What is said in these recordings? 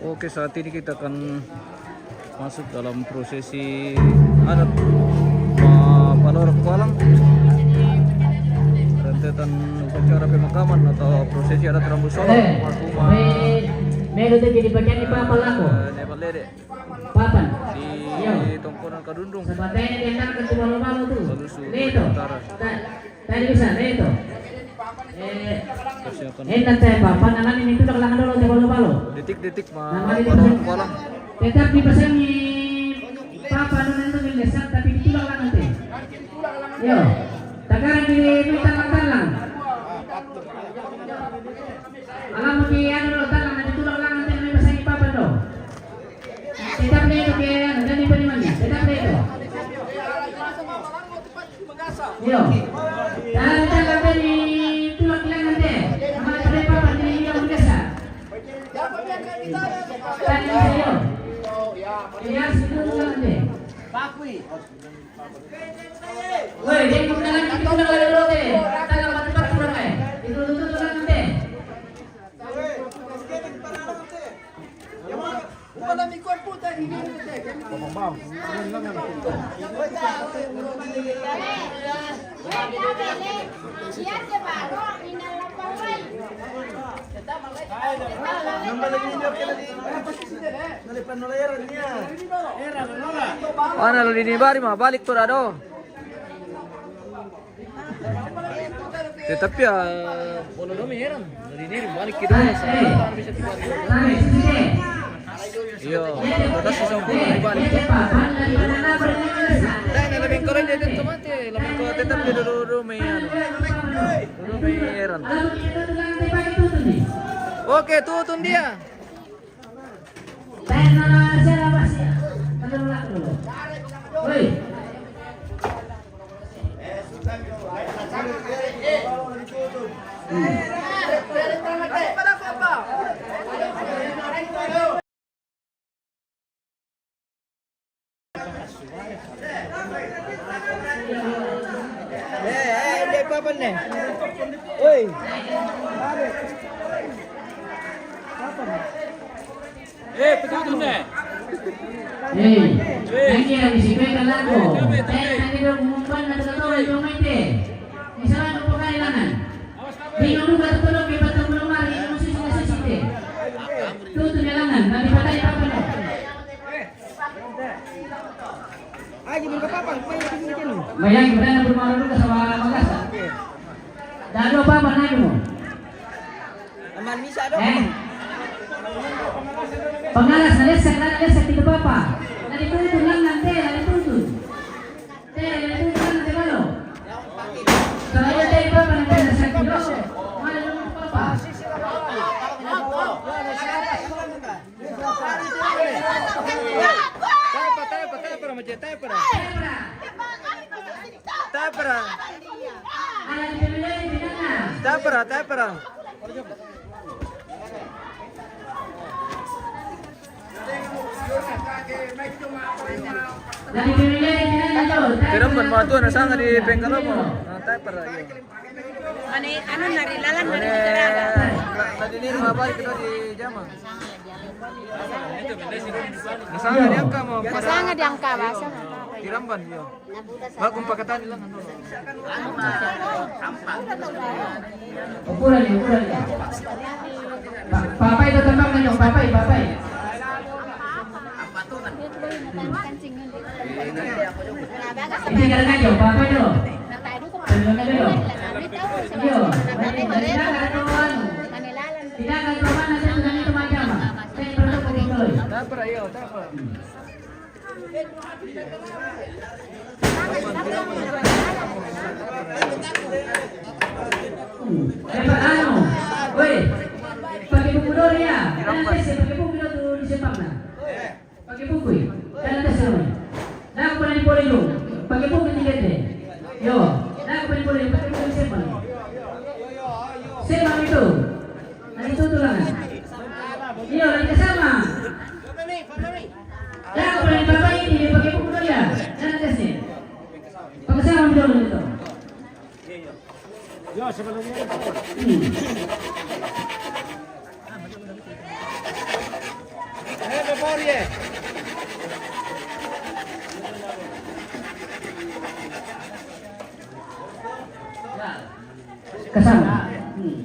Oke, saat ini kita akan masuk dalam prosesi adat Palorok Palang, rentetan upacara pemakaman atau prosesi adat Rambu Solo almarhumah Medo jadi bagian di papa laku. Nebalede Papan. di Tongkonan Kadundung. Sebatanya diantarkan ke malu-malu tuh. Selusur Leto. utara. Tadi bisa Leto. Persiapan Nanti papan anak ini itu dalam dulu di malu-malu. detik-detik Palorok Palang. Tetap dipesangi papa itu mendesak tapi ditulang nanti. Yo. Takaran di talang-talang. Alam di anu talang nanti tulang nanti dipesangi papa dong. Tetap deh itu ke nanti penimanya. Tetap deh itu. Yo. Talang dari tulang nanti. Amal dari papa di yang mendesak. Tadi yo. Ya situ nanti. Pakui. Woi, dia kemudian kita udah ada dulu deh. Talang tempat kurang eh. Itu tulang nanti. Wala mi corpo ta hindi mo te. Pabambam. Mana lo ini bari mah balik tuh ado. Tetapi ya bola domi heran dari diri balik kita bisa tiba. Iya, batas susah di balik. Dan lebih keren dia itu mati, lebih keren tetap dia dulu meyan. Dulu meyan. Oke, tutun dia. Dia papan nih. Woi. Petutun deh. Nanti yang disipkan lagu. Nanti dong umpan ada satu yang main misalnya untuk kailangan. Bingung juga tolong kita belum mari musik sih. Tuh jalangan, nanti pakai apa nih? Ayo minta papan, Bayangin berani bermalu dulu sama Makassar. Dah ada apa lagi mau? Aman bisa dong. Pengalas lesak itu apa? Nanti itu lang nanti, nanti itu. Nanti itu nanti malo. Kalau ada apa nanti lesak itu. Mana apa? Tapera. Pero bantu na sanga di Bengkalo mo. Tapera iyo. Mane ano narilalan Mane tadi ni mabalik kita di Jama. Nasanga di angka mo. Nasanga di angka basa. Tiramban iyo. Bagong pagkatan lang ano. Ukuran. Papai itu tembak nanya, papai. Ini kan nanya, papai dulu. Tidak akan kemana nanti dengan itu macam. Saya perlu pergi dulu. Tapera iyo, tapera. Dapat anu, woi, pakai buku dulu ya. Nanti saya pakai buku dulu di sepak na. Pakai buku, dan nanti semua. Nah, aku pernah boleh dulu. Pakai buku tiga deh. Yo, nah aku pernah boleh pakai buku di sepak. Sepak itu, nanti itu tulangan. Yo, nanti sama. Nah, aku pernah bapak ini pakai buku dulu ya. Dan nanti sih. Pakai sama dulu itu. Yo, sebelumnya.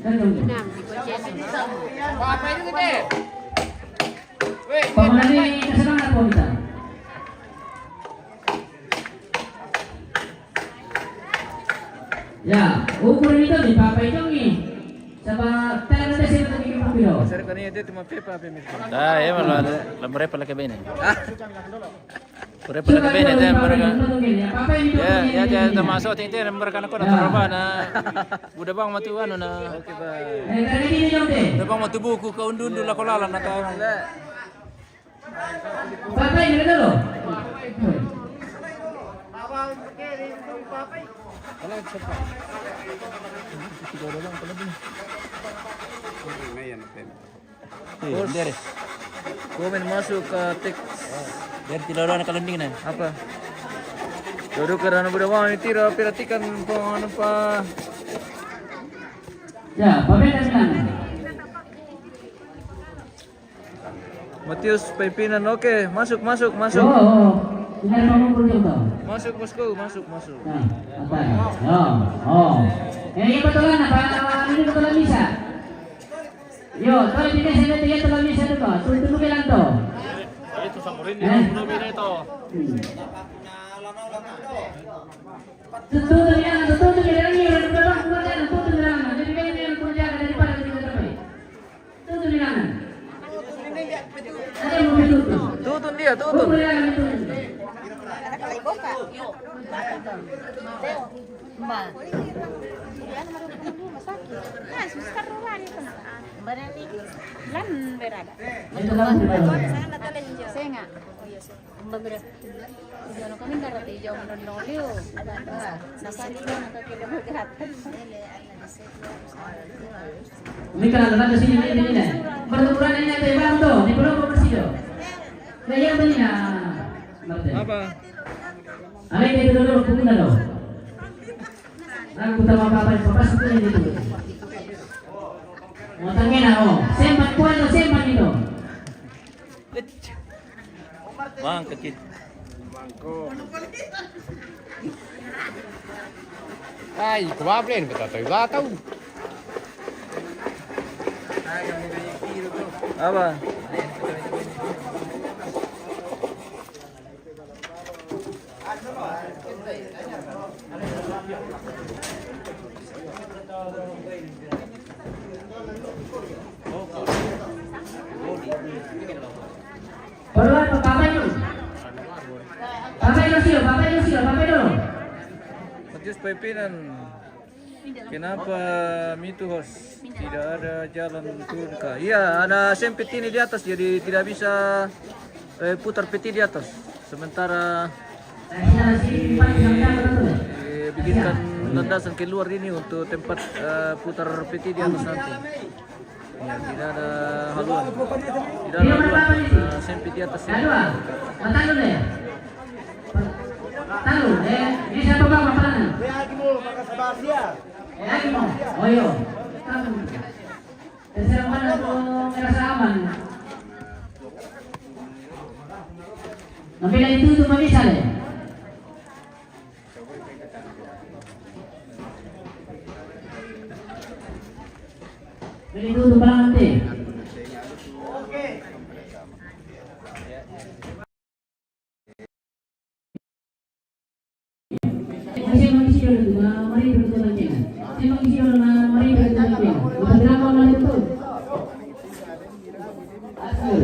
Kan dong. Nah, di bocah. Apa ini gede? Pemain ini kesenangan po kita. Ya, ukur itu di Papa itu nih. Sama tayo na sila ng ikong pilo. Sir kanina dito mapepa pa mismo. Ah, iya malah lambre pala ke bene. Pure pala ke bene dan mereka. Ya, ya termasuk tingti mereka nak na na. Udah bang matu anu na. Okay ba? Eh, kaya hindi niyo te. Udah bang matu buku ka undun la kolala na ka. Papa ini dulu. Dari Komen masuk ke teks dari tilaro na kalunding na. apa? Duduk karena udah mau tira perhatikan pon apa? Ya, Papa dan Matius Pimpinan oke, masuk masuk masuk. Oh, benar mau berjumpa to. Masuk bosku, masuk masuk. Nah, apa? Oh. Ini betulan apa? Ini betulan bisa. Yo, kalau tidak saya lihat betulan bisa tu kok. Tunggu bilang to. Itu samurin dia udah bina itu. Tutu bilang ni orang berang kemudian tutu bilang. Jadi ini yang kerja daripada kita terbaik. Tutu bilang. Ada yang mau tutu. Tutun dia, Tutu tutun. bilang itu. Mbak. Nah, suster rulan itu. Berarti lan berada. Itu lah. Saya enggak. Mbak berada. Jangan kami darati jauh menolio. Nasaan itu nakakita bergerak. Ini kan ada sini ini. Bertukuran ini ada bang to. Di pulau bersih to. Kaya ba niya? Martin. Apa? Alay dito dulu pupunta daw. Ang puta mapapal papasok ko na dito. O tangin na o. Sempat po ano, sempat dito. Bang kecil. Ay, kumain ba tayo? Gataw. Apa? Perluan papay dulu. Papay dulu. Matius Pimpinan. Kenapa Mituhos tidak ada jalan turun ke? Iya, ada sempit ini di atas jadi tidak bisa putar peti di atas. Sementara bikinkan landasan keluar ini untuk tempat putar peti di atas nanti. Ya, tidak ada haluan. Tidak ada haluan sempit di atas. Dua. Matalo na yan. Talo. Ini siapa bang mapalan? Lagi mo, makasabas niya. Lagi mo. Oyo. Talo. Terserah mana po ngerasa aman. Nabila itu mabisa le. Bili itu barang nanti. Kasi mag-isyo na marido ito lang yan. Kasi mag-isyo na marido ito lang yan. Magdrama man ito. Asal.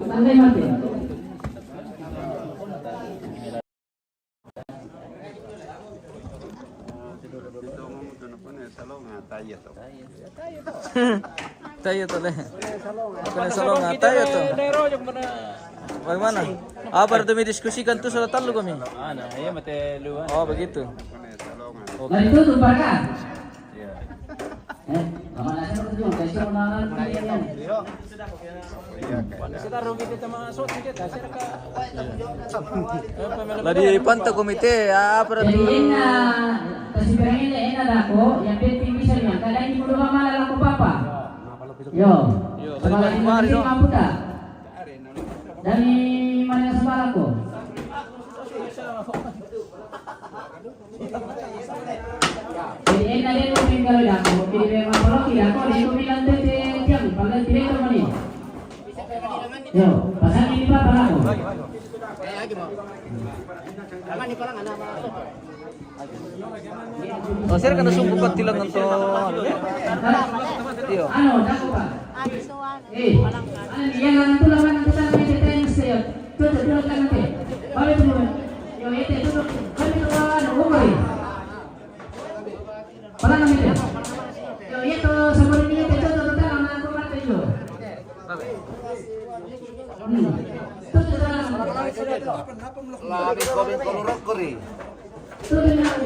Tangay mati. Tayo to le. Bukan salong tayo to. Bagaimana? Apa itu diskusikan tuh soal talu kami? Ana, iya mate luan. Oh begitu. Nah itu tuh Pak. Kamala sa mga kasi na yan. Kita rugi kita mga suot kita sira ka. Ladi pantau komite apa Jadi tuh? kasi pengen na ako, yang penting bisa niya. Kada hindi mo naman malala ko papa. Yo. Sa mga hindi maputa. Dari mana sa bala ko? jadi enak dia ngomong kalau dah aku jadi memang kalau tidak kau dia bilang tete jam paling tidak kemana. Yo, pasal ini apa aku? Oh, sir kana sumbukat tilang untuk iyo. Ano, dako ba? Yan ang tulaman ng tutang may detay sa'yo. Tulog lang natin. Bakit mo? Yung ite, tulog. Kami ito, umay. Parang namin yan. Yung ito, sa mga niya, ito, tulog lang ang mga kumata ito. Tulog lang. Labi ko rin kolorok ko rin. Tulog lang.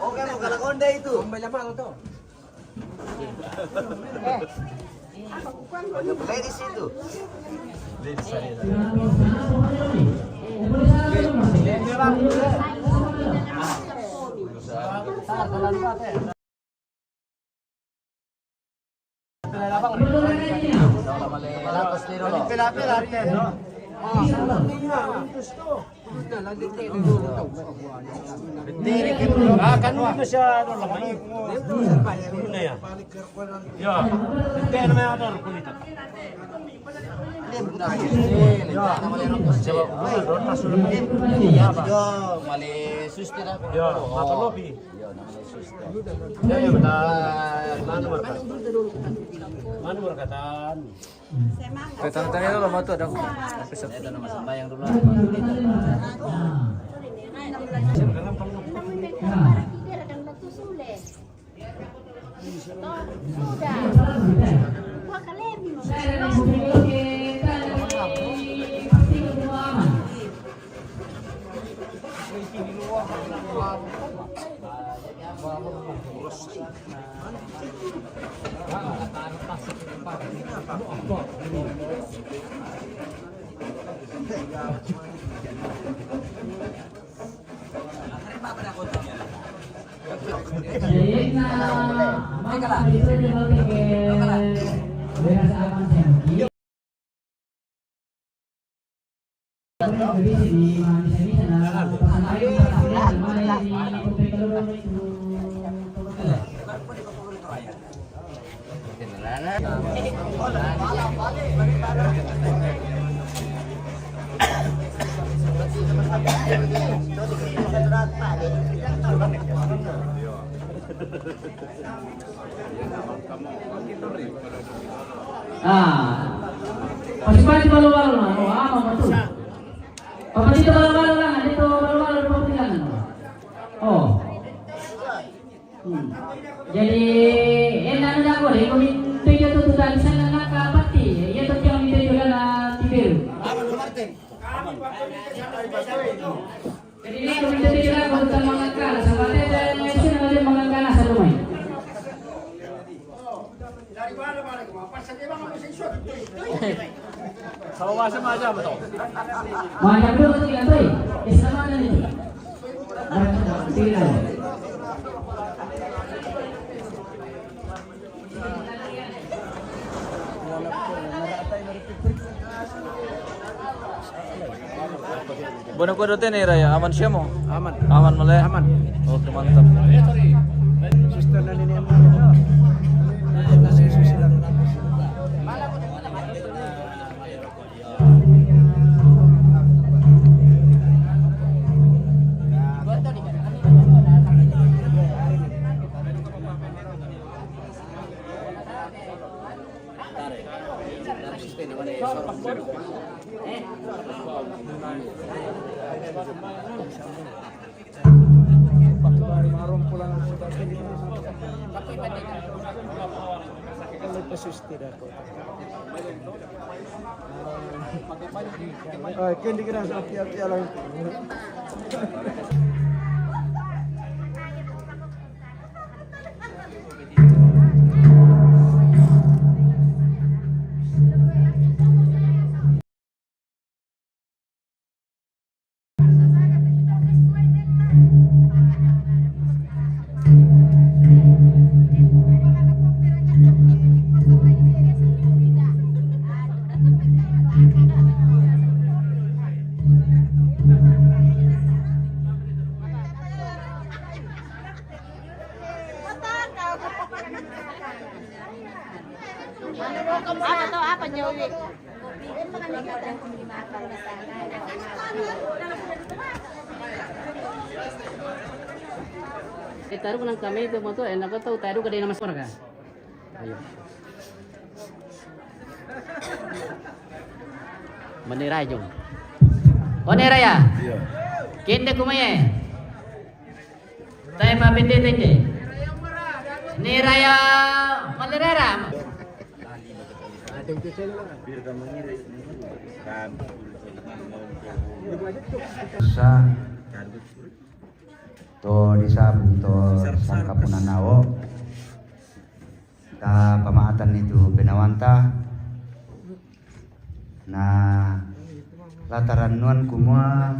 Oke, mau kalakonda itu. Play di situ. Kan itu siya ano lang ay. Ano ya? Ya, hindi naman ano kulita. Mali susti na. Ya, matalobi. Ya, ya Manu berkatan. Tanya dulu sama tuh ada episode itu nama sembahyang dulu. Masih banyak balu-balu lah, apa betul? Apa itu balu-balu lah? Itu balu-balu pemilihan. Oh, jadi enak nak boleh komite itu tu dari sana nak pati, ia tu yang minta juga nak tidur. Jadi ini komite juga untuk mengangkat, sampai sana ada mengangkat asal rumah. Kalau masa aja betul. Mana dulu betul ya tu? Islam ada ni. Tidak. Bono ko dote nih Raya, aman siya mo? Aman. Aman mulai? Aman. Oke mantap. Suster na nini ang Kendi kira sa tiap-tiap lang. Apa to? Apa Jowi? Taruh ko ng kamay ito mo to, nakataw, taruh ka din na mas marga. Ayo. Maniray yung. O niraya? Iya. Kinde kumaye. Tayo mapindi-tindi. Niraya malirera. Sa to disabung to sangka punanawo ta pamaatan itu penawanta na lataran nuan kumua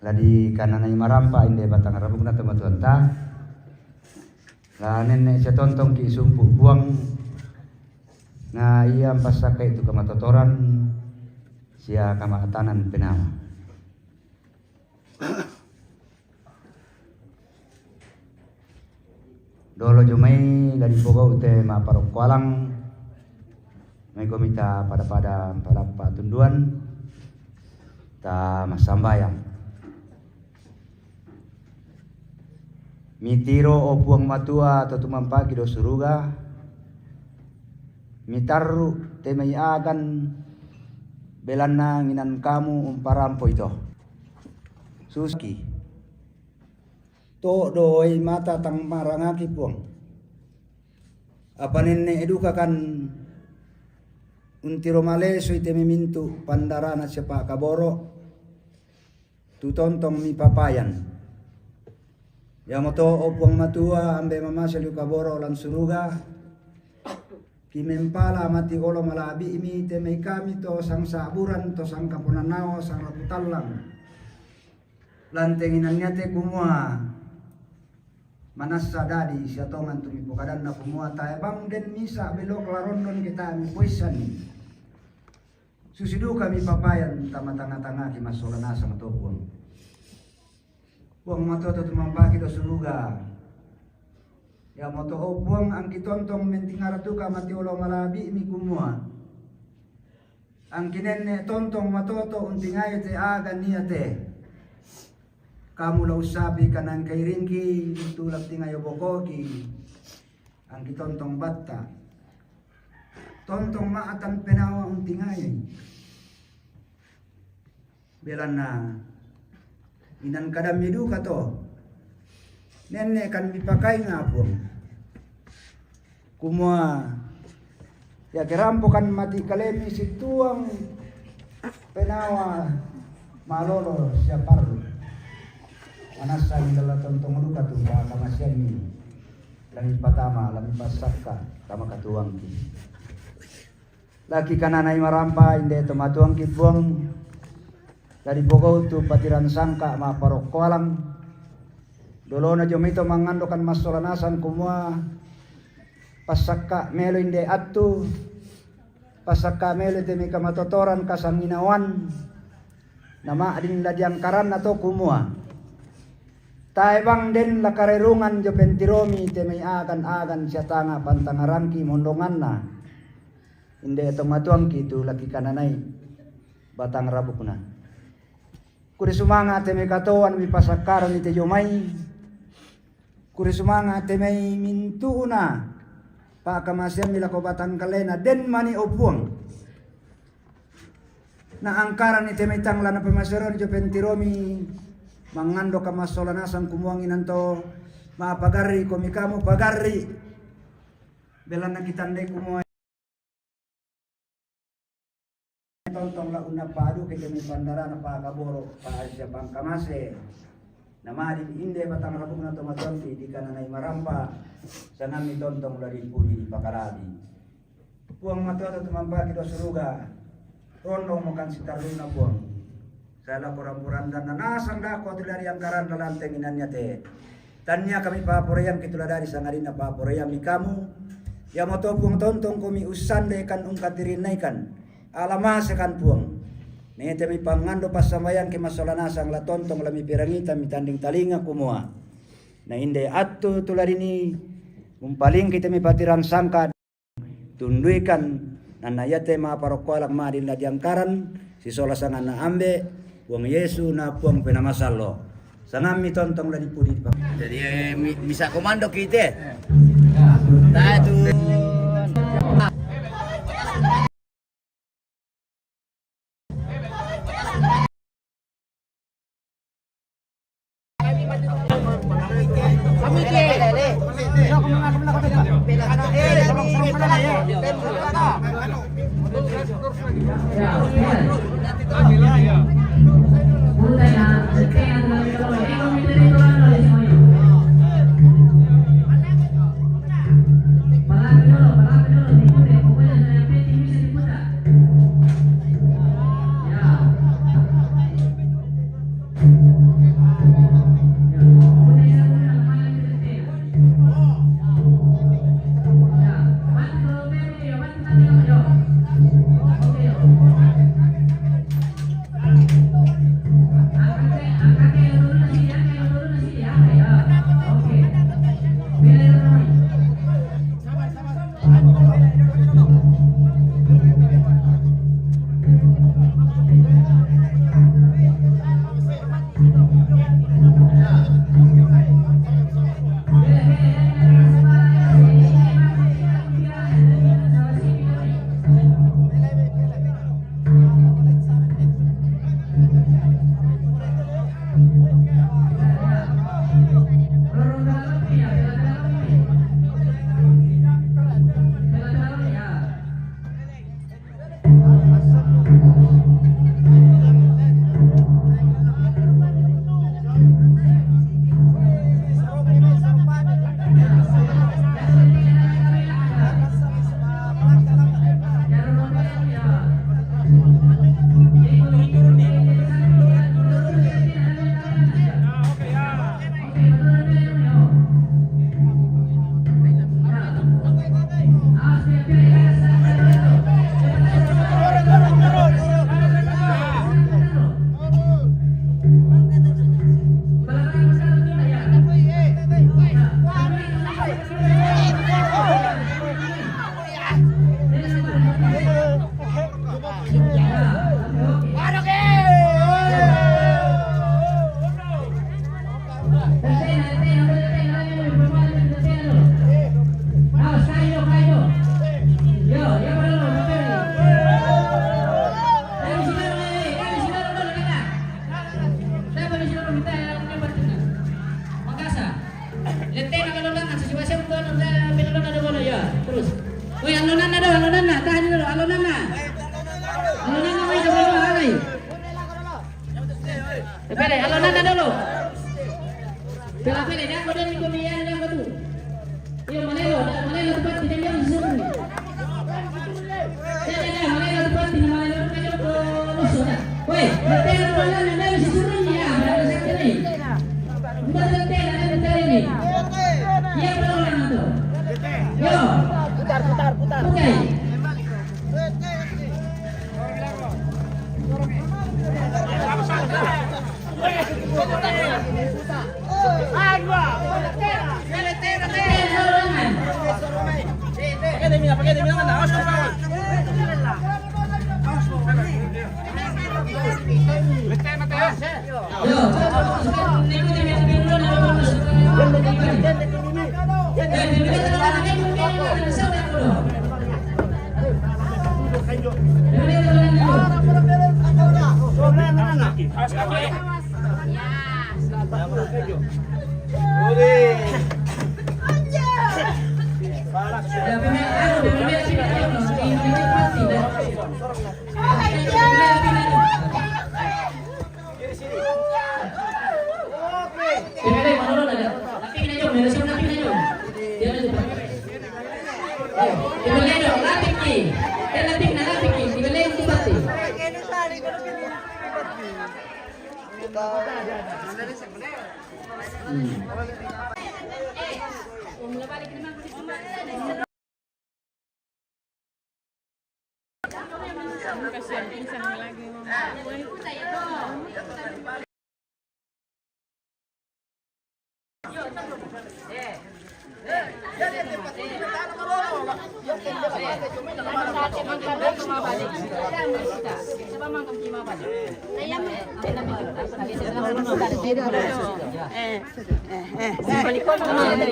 ladi kananay marampa inde batang rabung na tematuan ta la nene sa tontong ki sumpu buang na iya pasaka itu kamatotoran sia kamaatanan penawa. Dolo jumay dari Bogor ute maparok kualang may komita pada palapa tunduan ta masambayang mitiro o buang matua atau tumampagi do suruga mitaru te may agan belan na nginan kamu umparampo ito suski to doi mata tang marangaki puang apa nene eduka kan untiro male so ite mimintu pandarana siapa kaboro tu tontong mi papayan ya moto opuang matua ambe mama selu kaboro lan suruga kimempala mati olo malabi imi temei kami to sang saburan to sang kapunanao sang raputalang lantenginan te kumua manasa dadi siatongan tumi pokadan na kumua tayo bang den misa belok larondon kita mi puisan susidu kami papayan tama-tanga-tanga ki masolana sang topuang puang mato to tumambaki do suruga ya moto o puang ang kitontong mentingaratu ka mati ulo malabi mi kumua ang kinenne tontong matoto untingayo te agan niya te kamu lau sabi kanang kay ringki tulak tingayo bokoki ang kitontong batta tontong maatan penawa untingayo belan na inan kadam midu ka to nenne kan mipakai nga po kumua ya kerampo kan mati kalemi situang penawa malolo siya parlo anasa indala tontong luka tu ba kamasyan ni langit patama langit pasaka kama katuang ki laki kananay marampa inde tomatuang ki buang dari Bogor tu patiran sangka ma parok koalang dolo na jomito mangandokan masolanasan kumua pasaka melo inde atu pasaka melo temi kamatotoran kasanginawan nama adin ladiang karan atau kumua taibang den lakarerungan jo pentiromi temay agan siya tanga pantangarangki mondongan na inde tomatuang ki tu laki kananay batang rabuk na kuri sumanga temay katoan mi pasakaran ite jomay kuri sumanga temay mintu na pa kamasyan milako batang kalena den mani opuang na angkaran ite may tangla na pemasaron jo pentiromi mangando ka masolanasan kumuangin to mapagari komikamu pagari belan na kitandai kumuay tontong la una padu ke kami pandara na pagaboro pa siya pangkamase namadi inde batang rabung na tomatonti di kananay marampa sanami tontong lari pudi di pakarabi puang matoto tumambaki do suruga rondo mo kan sitaruna puang saya kurang-kurang dan nasang dako dari angkaran lalanteng inannya te tanya kami papoream kitula dari sangarina papoream kamu ya moto puang tontong kami usan dekan ungkatirinaikan alama sekan puang ne temi pangando pasamayang ke masolanasang la tontong lami pirangita mitanding talinga kumua na inde attu tularini umpaling kita mi patiran sangka tunduikan nana yate ma parokoalak ma din diangkaran si sola sangan na ambe wong Yesu na puang penamasalo sangami tontong lagi pudi pak. Jadi bisa komando kita. Satu.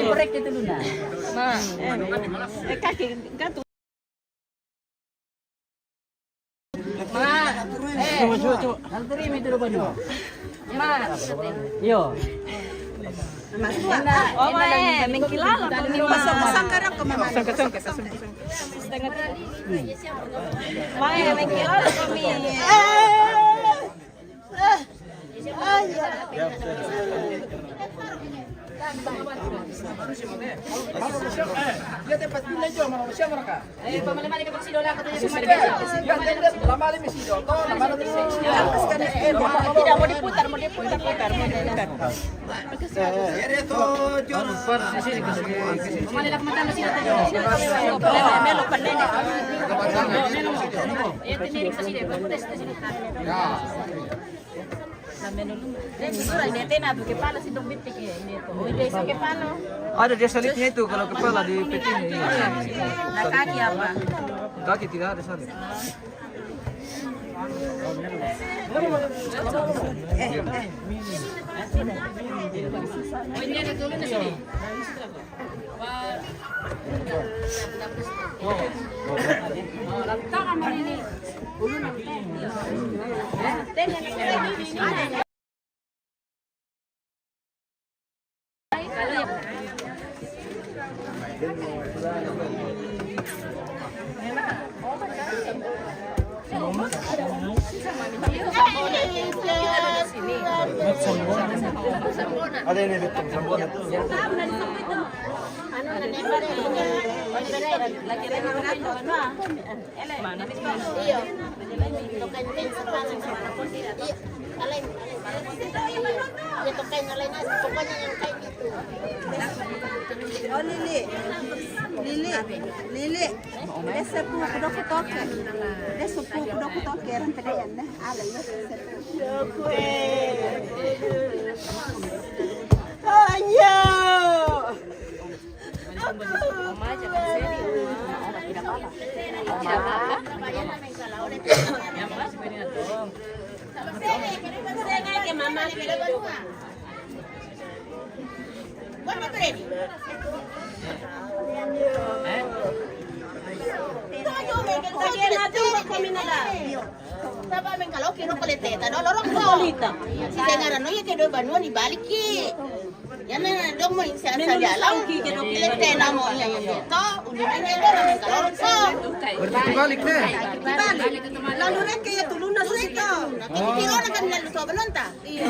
Korek itu dulu nah. Kaki gantung. Nalturi mi dulu bano. Yo. Oh, mengkilala kami pasang karang ke mama. Setengah tadi. Mengkilala kami. Dia tempat bila jo manusia mereka. Pemali-mali ke Sido lah katanya. Ya tenda lama le mesido. Toh lama le mesido. Tidak mau diputar. Ere to jo. Mali lah mata Sido tadi. Melo pandai. Ya teniri ke Sido, protes ke Sido. Ya. Ini tena tuh kepala si dompet ini tuh. Oh, dia kepala. Ada dia salibnya itu kalau kepala di peti ini. Nah, kaki apa? Kaki tidak ada salib. Oh, ini ada dulu di sini. Lantaran ini. Ada ini betul sambungan itu. Oh Lili, dia sepu kudo kutoke. Dia sepu kudo kutoke ran pedayan dah. Ala ya sepu. Ayo. Saba men kalau kiro koleteta do lorong kolita. Si dengaran no ya ke do banu ni baliki. Ya men dong mo sa jalan ki ke do koletena mo ya to udah ni do men kalau so. Berarti balik deh. Balik. Lalu rek kaya tuluna sa ito. Kiro na kan lalu so banonta. Iya.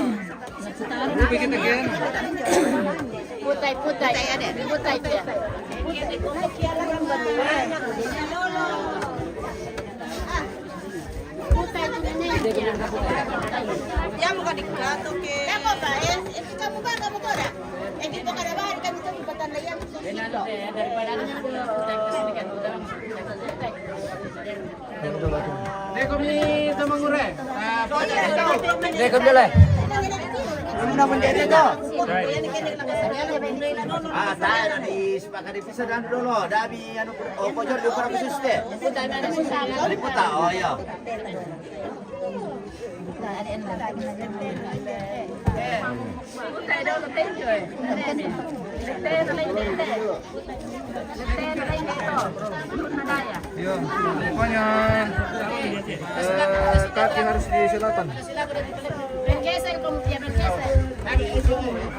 Bikin again. Putai ada. Putai dia. Ya muka dikato ke. Kamu ba? Kamu ko da. Hindi ko kada bahan kami sa ibatan na yan. Daripada Dekom ni tamangure. Dekom dulu. Ano mendete to? Ah, tayo di sepakat divisa dan dulu. Dabi anu pojok di para kususte. Liputa. Oh iya. Iya, rupanya kaki harus di selatan. Bergeser kemudian bergeser.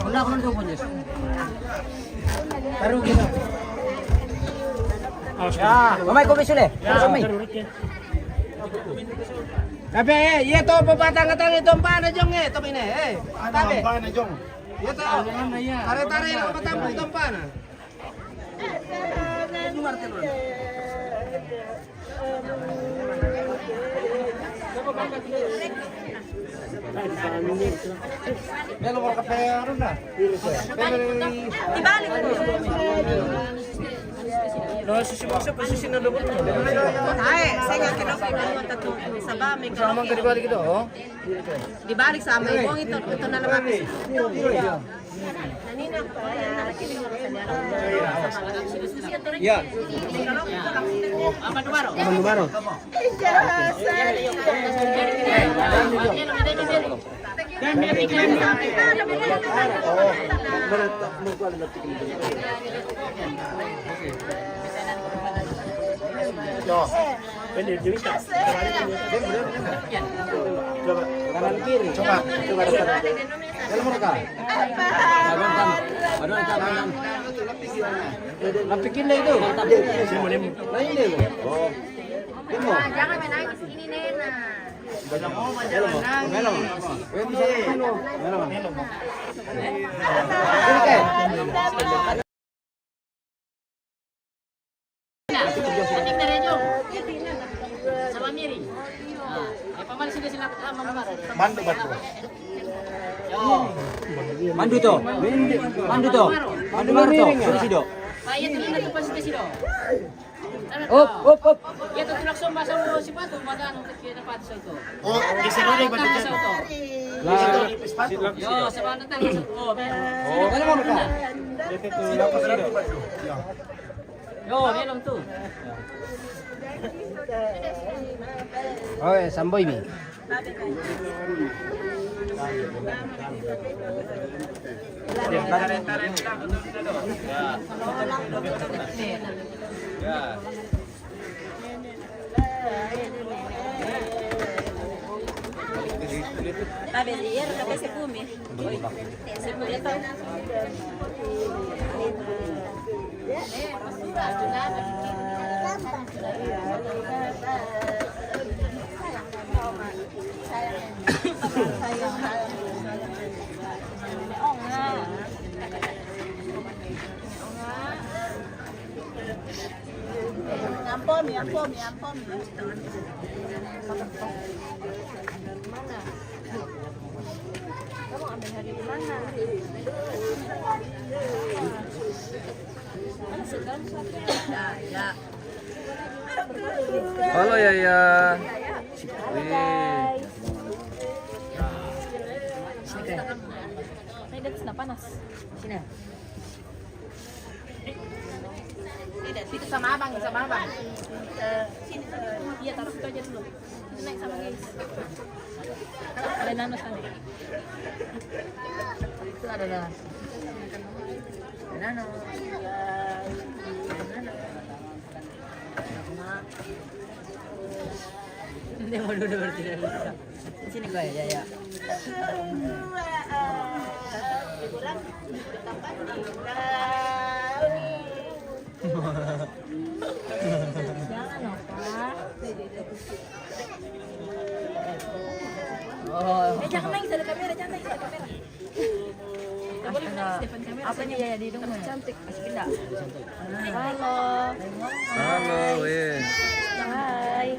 Udah kan tuh punya. Baru gitu. Ya, mamai kopi sule. Mamai. Tapi iya to papatangatang ito paano jong to pine Tabe. Paano jong? Iya to. Tare-tare na patampo ito paano. Melo mo kape ano na? Ibalik mo. No, susi na lubot mo. Ay, saya nga kinopay mo tato sa ba may Sama ka dibalik ito, oh. dibalik sa amay mo ito na naman. Iya. Nanina ko. Ya. Apa baru? Abang baru. Kanan kiri. Coba. Dalam mereka. Lapikin lah itu. Lain deh. Oh. Jangan main nangis ini Nena. Sama Miri. Paman sini sila Mandu batu. Mandu to. Mandu to. Mandu baru to. Sudah sido. Saya tinggal tu pasti sini. Op. Ya tu langsung masuk si batu mana anu kecil dapat itu. Oh, di sini nih batu Masuk tu. Yo, sebab datang masuk. Oh, Mana mau mereka? yo, melong tu. Oh, samboy mi. Sabe, dia era para ser come. Se podia estar. Ampom. Kamu ambil hari di mana? Halo Yaya. Saya di atas panas. Sini. Itu sama abang. Iya, taruh situ aja dulu. Itu naik sama guys. Ada nanas kan? Itu adalah Nano. Dia mau duduk berarti. Sini kau ya. Jangan lupa. Jangan nangis ada kamera, jangan nangis ada kamera. Gak boleh nangis di depan kamera. Apa nih ya di hidung cantik, masih pindah. Halo. Halo, weh. Hai.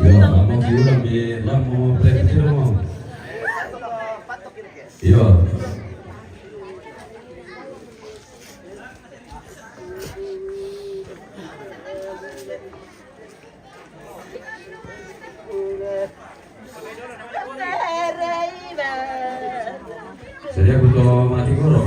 Ya, mau diulang di lamo presiden mau. Iya. Saya butuh mati guru.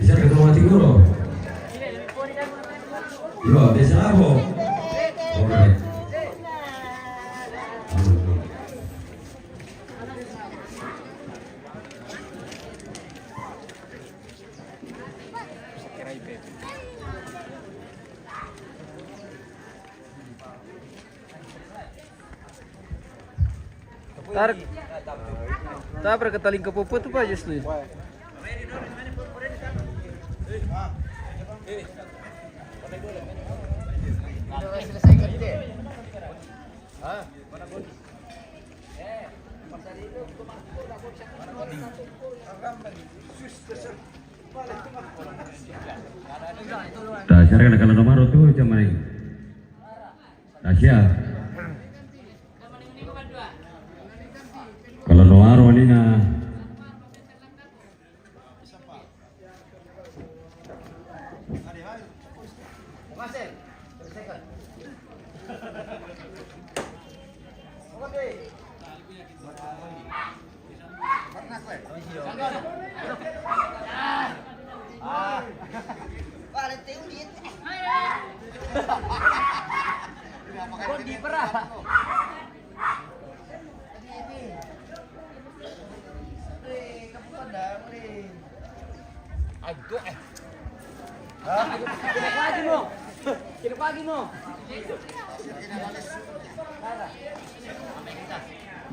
Bisa ketemu mati guru. Iya, bisa apa? Oke. Tar berketaling ke popo tu apa just ni? Dasar kan kalau nomor tu macam mana? Asia. Kalau nomor ni na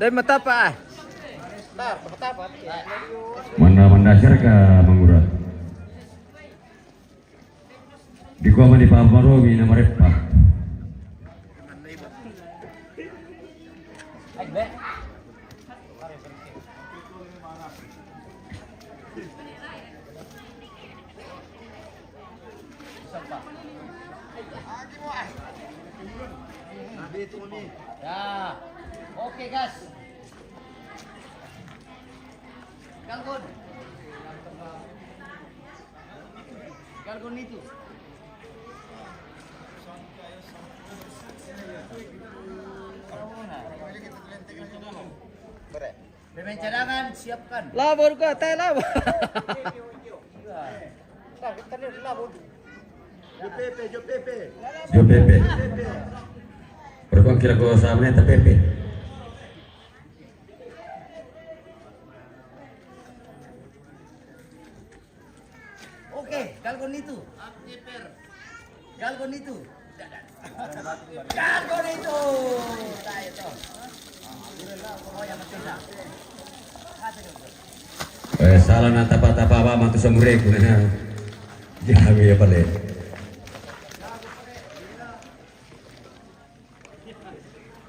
Dari matapa. Mana mendasar ke mengurat. Di gua mandi Pak Marowi nama Repa. Ya. Oke, gas. Galgon. Galgon itu. Pemain cadangan siapkan. Labor ka, tayo labor. Jo Pepe. Berkong kira ko sa amin ta Pepe. Oke, galgon itu. Galgon itu. Galgon itu. Nah, itu. Salah na tapa-tapa apa mantu samure ko na. Jago ya pale.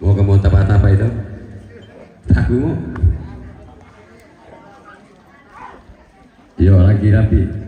Mau kamu tapa-tapa itu? Aku mau. Yo lagi rapi.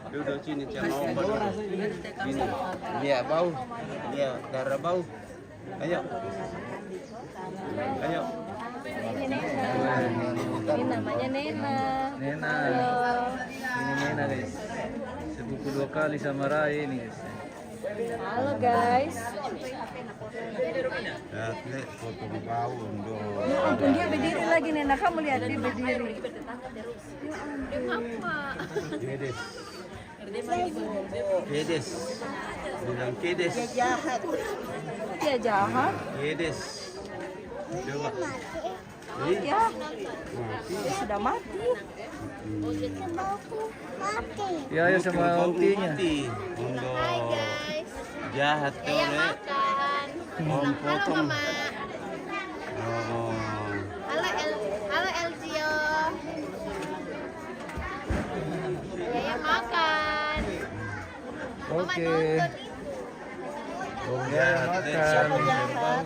Duduk sini mau sini. Iya bau. Iya darah bau. Ayo. Ayo. Ini namanya Nena. Nena. Ini Nena guys. Sebuku 2 kali sama Rai ini guys. Halo guys. Ya, foto bau untuk. Ya ampun dia berdiri lagi Nena, kamu lihat dia berdiri. Kedes. Bilang kedes. Dia jahat. Kedes. Coba. Ya. Dia sudah mati. Ya ya sama ultinya. Untuk jahat tuh le. Om potong. Oh. Halo Elzio. Ya makan. Oke. Oh ya makan.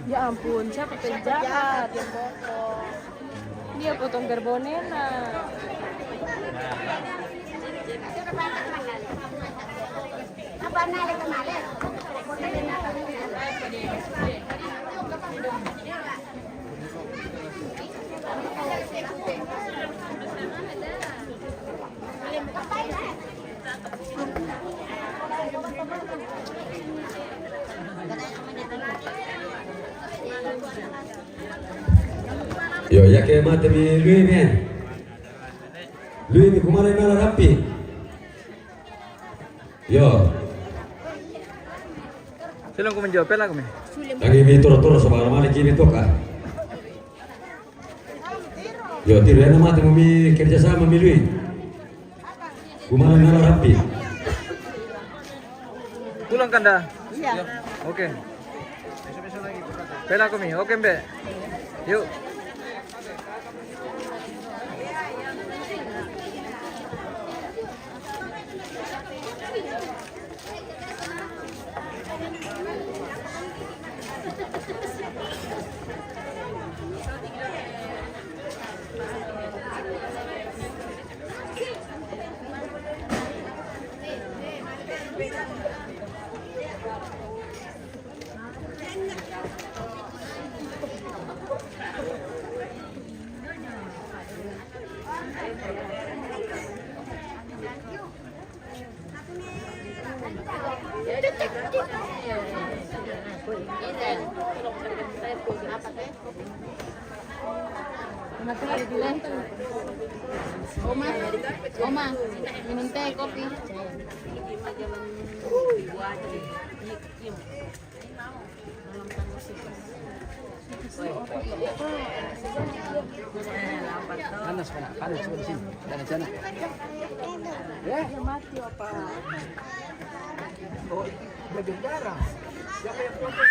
Ya ampun, siapa penjahat? Dia potong gerbau Nena. Apa nale kemarin? Yo ya que mate mi Luis bien. Luis mi kumare nala rapi. Yo. Silong ko menjawab pela kami. Lagi mitoro-toro sa mga naman kimi to ka. Yo, tiro na mati mami kerjasama milui. Kumalang na rapi. Pulang kan dah? Iya. Oke. Pela kami. Oke, Mbak. Yuk. Oma, minum teh, kopi. Panas di sini. Dari sana. Ya, mati apa? Oh, lebih darah. Siapa yang protes?